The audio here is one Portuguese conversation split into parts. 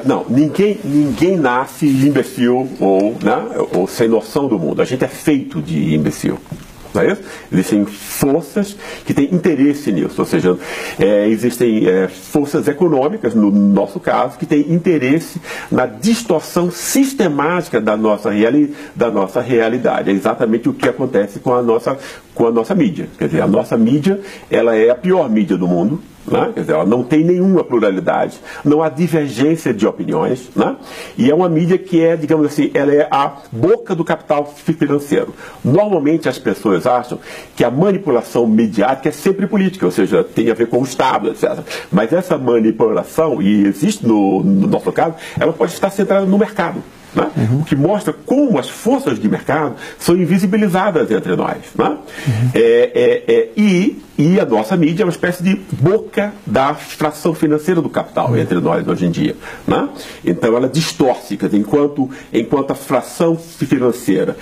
Não, ninguém nasce imbecil ou sem noção do mundo. A gente é feito de imbecil. Não é isso? Existem forças que têm interesse nisso, ou seja, existem forças econômicas, no nosso caso, que têm interesse na distorção sistemática da nossa realidade. É exatamente o que acontece com a nossa mídia. Quer dizer, a nossa mídia, ela é a pior mídia do mundo. Né? Quer dizer, ela não tem nenhuma pluralidade, não há divergência de opiniões, né? E é uma mídia que é, digamos assim, ela é a boca do capital financeiro. Normalmente as pessoas acham que a manipulação midiática é sempre política, ou seja, tem a ver com o Estado, etc. Mas essa manipulação, e existe no nosso caso, ela pode estar centrada no mercado. Né? O que mostra como as forças de mercado são invisibilizadas entre nós. Né? E a nossa mídia é uma espécie de boca da fração financeira do capital entre nós hoje em dia. Né? Então ela distorce, quer dizer, enquanto a fração financeira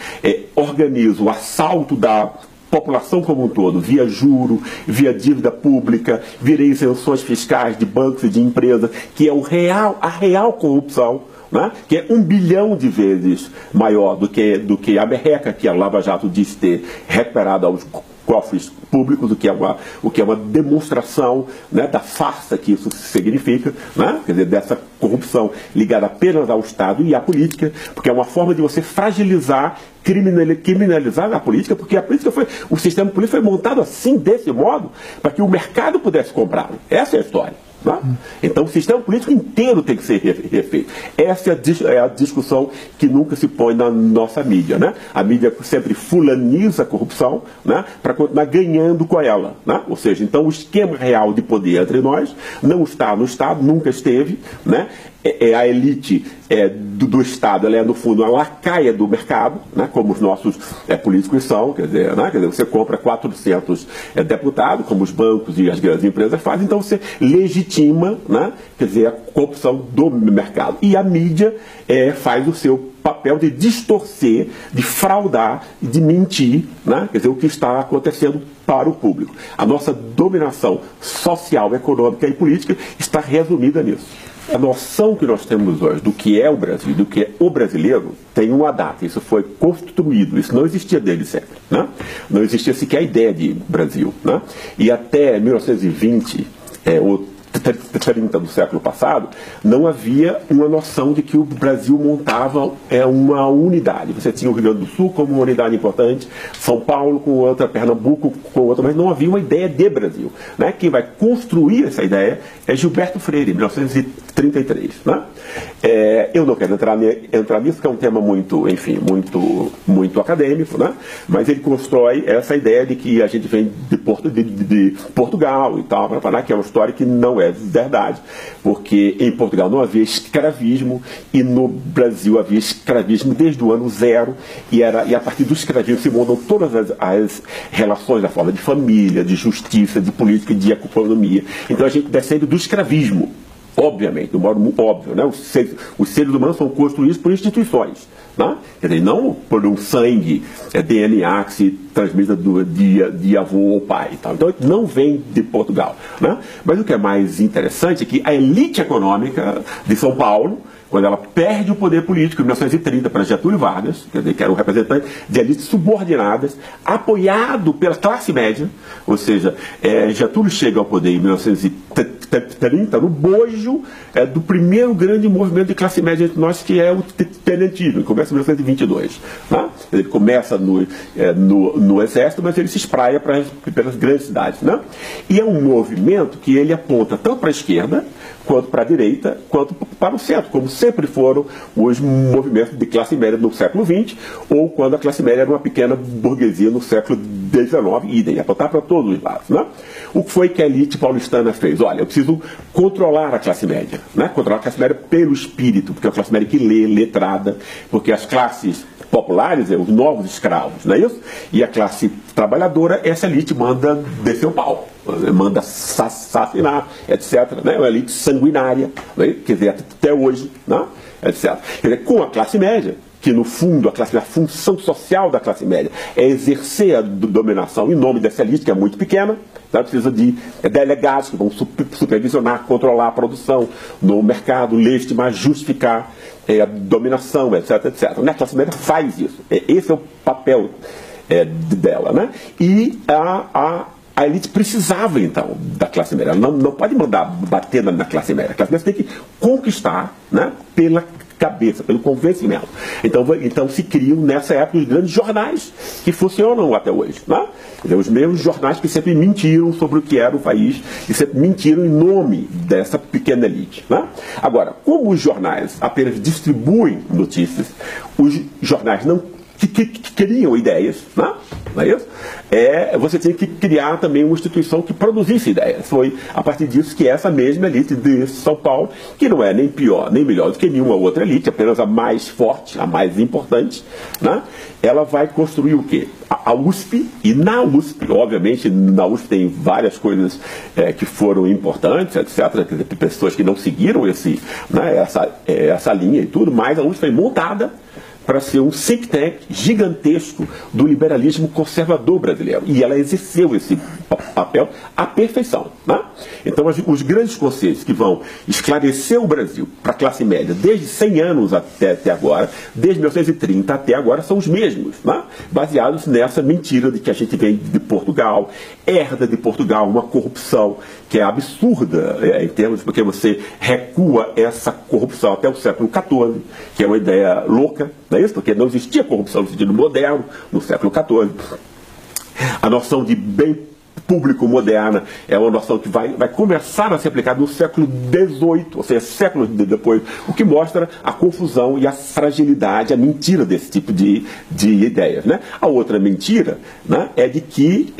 organiza o assalto da população como um todo, via juro, via dívida pública, via isenções fiscais de bancos e de empresas, que é a real corrupção, né? Que é 1 bilhão de vezes maior do que a merreca que a Lava Jato disse ter recuperado aos cofres públicos, o que é uma demonstração, né, da farsa que isso significa, né? Quer dizer, dessa corrupção ligada apenas ao Estado e à política, porque é uma forma de você fragilizar, criminalizar a política, porque o sistema político foi montado assim, desse modo, para que o mercado pudesse comprá-lo. Essa é a história. Né? Então o sistema político inteiro tem que ser refeito. Essa é a discussão que nunca se põe na nossa mídia. Né? A mídia sempre fulaniza a corrupção, né, para continuar ganhando com ela. Né? Ou seja, então o esquema real de poder entre nós não está no Estado, nunca esteve. Né? A elite do Estado, ela é no fundo a lacaia do mercado, né, como os nossos políticos são, quer dizer, você compra 400 deputados, como os bancos e as grandes empresas fazem, então você legitima, né, quer dizer, a corrupção do mercado. E a mídia faz o seu papel de distorcer, de fraudar, de mentir, né, quer dizer, o que está acontecendo para o público. A nossa dominação social, econômica e política está resumida nisso. A noção que nós temos hoje do que é o Brasil, do que é o brasileiro, tem uma data. Isso foi construído, isso não existia desde sempre. Né? Não existia sequer a ideia de Brasil. Né? E até 1920, ou 30 do século passado, não havia uma noção de que o Brasil montava uma unidade. Você tinha o Rio Grande do Sul como uma unidade importante, São Paulo com outra, Pernambuco com outra, mas não havia uma ideia de Brasil. Né? Quem vai construir essa ideia é Gilberto Freire, em 1933. Né? Eu não quero entrar nisso, que é um tema muito, enfim, muito acadêmico, né? Mas ele constrói essa ideia de que a gente vem de Portugal e tal, que é uma história que não é verdade, porque em Portugal não havia escravismo e no Brasil havia escravismo desde o ano zero, e a partir do escravismo se montam todas as relações da forma de família, de justiça, de política, de economia. Então a gente descende do escravismo. Obviamente, de um modo óbvio, né? Os seres humanos são construídos por instituições, né? Quer dizer, não por um sangue, DNA que se transmite de avô ou pai e tal. Então, não vem de Portugal, né? Mas o que é mais interessante é que a elite econômica de São Paulo, quando ela perde o poder político em 1930 para Getúlio Vargas, quer dizer, que era um representante de elites subordinadas, apoiado pela classe média, ou seja, Getúlio chega ao poder em 1930 no bojo do primeiro grande movimento de classe média entre nós, que é o tenentismo, que começa em 1922. Né? Ele começa no exército, mas ele se espraia pelas grandes cidades. Né? E é um movimento que ele aponta tanto para a esquerda, quanto para a direita, quanto para o centro, como sempre foram os movimentos de classe média no século XX, ou quando a classe média era uma pequena burguesia no século XIX, idem, apontar para todos os lados. Né? O que foi que a elite paulistana fez? Olha, eu preciso controlar a classe média, né? Controlar a classe média pelo espírito, porque é a classe média que lê, letrada, porque as classes populares, os novos escravos, não é isso? E a classe trabalhadora, essa elite manda descer o pau, manda assassinar, etc. Né? Uma elite sanguinária, né? Quer dizer, até hoje, né? Etc. Quer dizer, com a classe média, que no fundo a função social da classe média é exercer a dominação em nome dessa elite que é muito pequena. Ela precisa de delegados que vão supervisionar, controlar a produção no mercado, legitimar, justificar a dominação, etc, etc. A classe média faz isso. Esse é o papel dela, né? E a elite precisava, então, da classe média. Ela não pode mandar bater na classe média. A classe média tem que conquistar, né, pela cabeça, pelo convencimento. Então se criam, nessa época, os grandes jornais que funcionam até hoje. Né? Os mesmos jornais que sempre mentiram sobre o que era o país e sempre mentiram em nome dessa pequena elite. Né? Agora, como os jornais apenas distribuem notícias, os jornais não que criam ideias, né? Não é isso? Você tinha que criar também uma instituição que produzisse ideias. Foi a partir disso que essa mesma elite de São Paulo, que não é nem pior nem melhor do que nenhuma outra elite, apenas a mais forte, a mais importante, né? Ela vai construir o quê? A USP, e na USP, obviamente, na USP tem várias coisas que foram importantes, etc., pessoas que não seguiram essa linha e tudo, mas a USP foi montada para ser um think tank gigantesco do liberalismo conservador brasileiro. E ela exerceu esse papel à perfeição. Né? Então, os grandes conceitos que vão esclarecer o Brasil para a classe média desde 100 anos até agora, desde 1930 até agora, são os mesmos, né? Baseados nessa mentira de que a gente vem de Portugal, herda de Portugal uma corrupção que é absurda em termos, porque você recua essa corrupção até o século XIV, que é uma ideia louca, não é isso? Porque não existia corrupção no sentido moderno no século XIV. A noção de bem público moderna é uma noção que vai começar a ser aplicada no século XVIII, ou seja, séculos depois, o que mostra a confusão e a fragilidade, a mentira desse tipo de ideias. Né? A outra mentira, né, é de que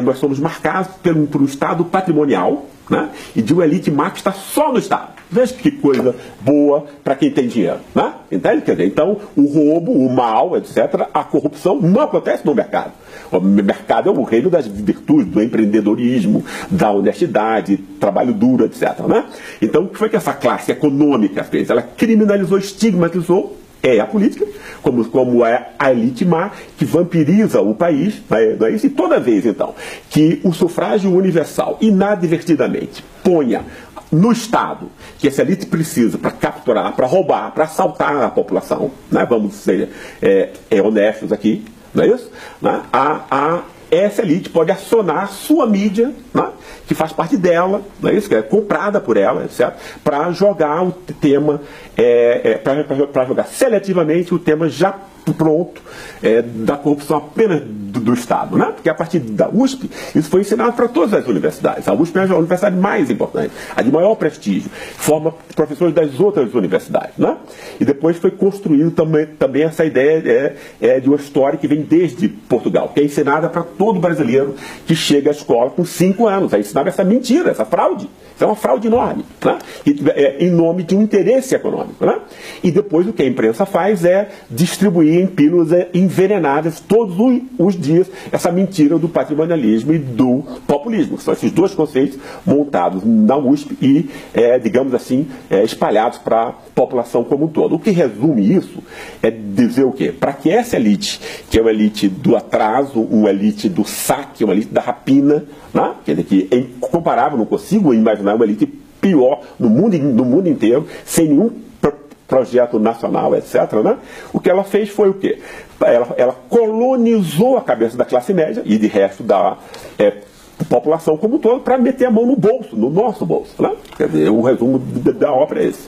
nós somos marcados por um Estado patrimonial, né, e de uma elite má que está só no Estado. Veja que coisa boa para quem tem dinheiro. Né? Entende? Quer dizer, então, o roubo, o mal, etc., a corrupção não acontece no mercado. O mercado é o reino das virtudes, do empreendedorismo, da honestidade, trabalho duro, etc. Né? Então, o que foi que essa classe econômica fez? Ela criminalizou, estigmatizou a política, como é a elite má, que vampiriza o país, não é isso? E toda vez, então, que o sufrágio universal, inadvertidamente, ponha no Estado, que essa elite precisa para capturar, para roubar, para assaltar a população, né? Vamos ser honestos aqui, não é isso? Né? Essa elite pode acionar sua mídia, né, que faz parte dela, não é isso? Que é comprada por ela, etc., para jogar o tema, para jogar seletivamente o tema já pronto da corrupção apenas do Estado, né? Porque a partir da USP isso foi ensinado para todas as universidades. A USP é a universidade mais importante, a de maior prestígio, forma professores das outras universidades, né? E depois foi construído também essa ideia de uma história que vem desde Portugal, que é ensinada para todo brasileiro que chega à escola com 5 anos, é ensinada essa mentira, essa fraude. Isso é uma fraude enorme, né? Em nome de um interesse econômico, né? E depois o que a imprensa faz é distribuir em pílulas envenenadas todos os dias essa mentira do patrimonialismo e do populismo. São esses dois conceitos montados na USP e, digamos assim, espalhados para a população como um todo. O que resume isso é dizer o quê? Para que essa elite, que é uma elite do atraso, uma elite do saque, uma elite da rapina, né? Quer dizer, que é incomparável, não consigo imaginar uma elite pior no mundo inteiro, sem nenhum projeto nacional, etc., né? O que ela fez foi o quê? Ela colonizou a cabeça da classe média e de resto da população como um todo para meter a mão no bolso, no nosso bolso. Né? Quer dizer, o resumo da obra é esse.